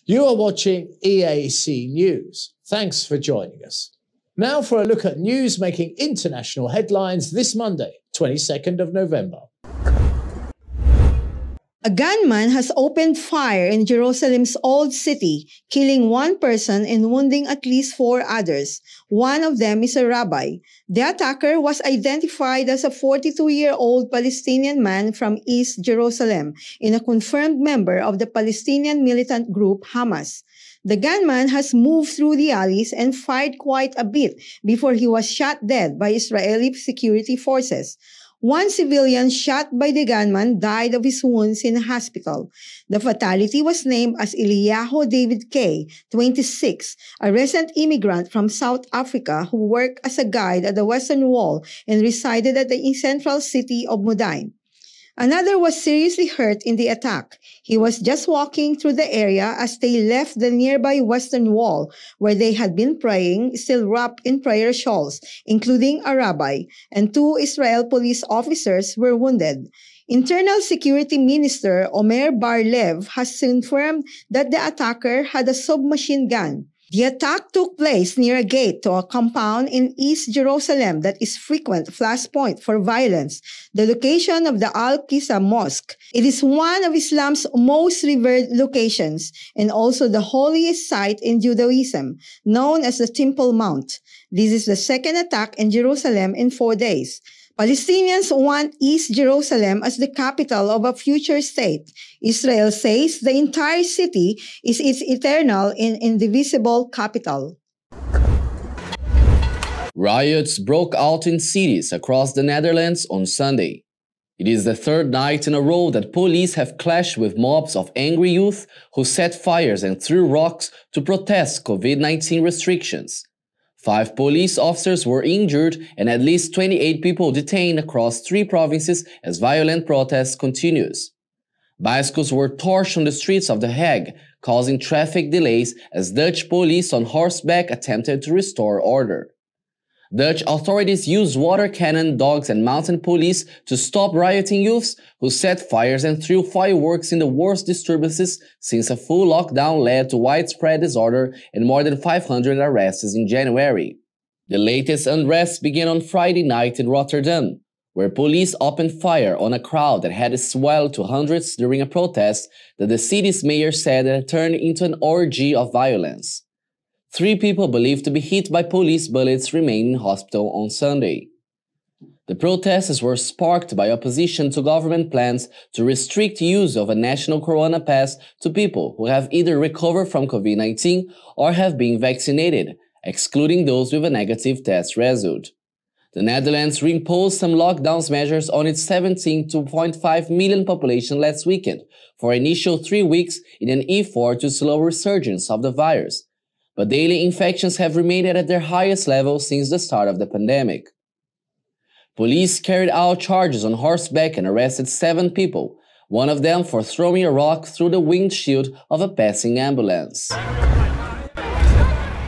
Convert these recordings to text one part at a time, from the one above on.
You are watching EAC News. Thanks for joining us. Now for a look at news making international headlines this Monday, 22nd of November. A gunman has opened fire in Jerusalem's Old City, killing one person and wounding at least 4 others. One of them is a rabbi. The attacker was identified as a 42-year-old Palestinian man from East Jerusalem and a confirmed member of the Palestinian militant group Hamas. The gunman has moved through the alleys and fired quite a bit before he was shot dead by Israeli security forces. One civilian shot by the gunman died of his wounds in a hospital. The fatality was named as Eliyahu David Kay, 26, a recent immigrant from South Africa who worked as a guide at the Western Wall and resided at the central city of Modiin. Another was seriously hurt in the attack. He was just walking through the area as they left the nearby Western Wall, where they had been praying, still wrapped in prayer shawls, including a rabbi, and 2 Israel police officers were wounded. Internal Security Minister Omer Bar-Lev has confirmed that the attacker had a submachine gun. The attack took place near a gate to a compound in East Jerusalem that is frequent flashpoint for violence, the location of the Al-Aqsa Mosque. It is one of Islam's most revered locations and also the holiest site in Judaism, known as the Temple Mount. This is the second attack in Jerusalem in 4 days. Palestinians want East Jerusalem as the capital of a future state. Israel says the entire city is its eternal and indivisible capital. Riots broke out in cities across the Netherlands on Sunday. It is the 3rd night in a row that police have clashed with mobs of angry youth who set fires and threw rocks to protest COVID-19 restrictions. 5 police officers were injured and at least 28 people detained across 3 provinces as violent protests continues. Bicycles were torched on the streets of The Hague, causing traffic delays as Dutch police on horseback attempted to restore order. Dutch authorities used water cannon, dogs and mounted police to stop rioting youths who set fires and threw fireworks in the worst disturbances since a full lockdown led to widespread disorder and more than 500 arrests in January. The latest unrest began on Friday night in Rotterdam, where police opened fire on a crowd that had swelled to hundreds during a protest that the city's mayor said had turned into an orgy of violence. 3 people believed to be hit by police bullets remain in hospital on Sunday. The protests were sparked by opposition to government plans to restrict use of a national corona pass to people who have either recovered from COVID-19 or have been vaccinated, excluding those with a negative test result. The Netherlands reimposed some lockdown measures on its 17.5 million population last weekend for initial 3 weeks in an effort to slow resurgence of the virus. But daily infections have remained at their highest level since the start of the pandemic. Police carried out charges on horseback and arrested 7 people, one of them for throwing a rock through the windshield of a passing ambulance.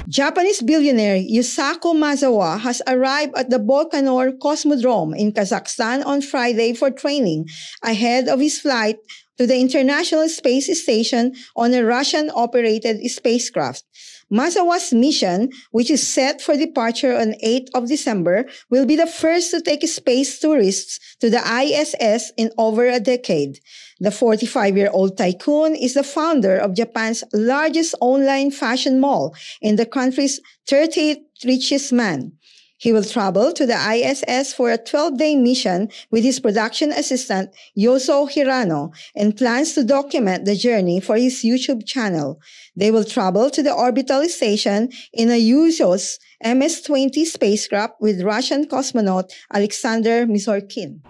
Japanese billionaire Yusaku Maezawa has arrived at the Baikonur Cosmodrome in Kazakhstan on Friday for training ahead of his flight to the International Space Station on a Russian-operated spacecraft. Maezawa's mission, which is set for departure on 8th of December, will be the first to take space tourists to the ISS in over a decade. The 45-year-old tycoon is the founder of Japan's largest online fashion mall and the country's 30th richest man. He will travel to the ISS for a 12-day mission with his production assistant, Yoso Hirano, and plans to document the journey for his YouTube channel. They will travel to the orbital station in a Yuso's MS-20 spacecraft with Russian cosmonaut Alexander Misorkin.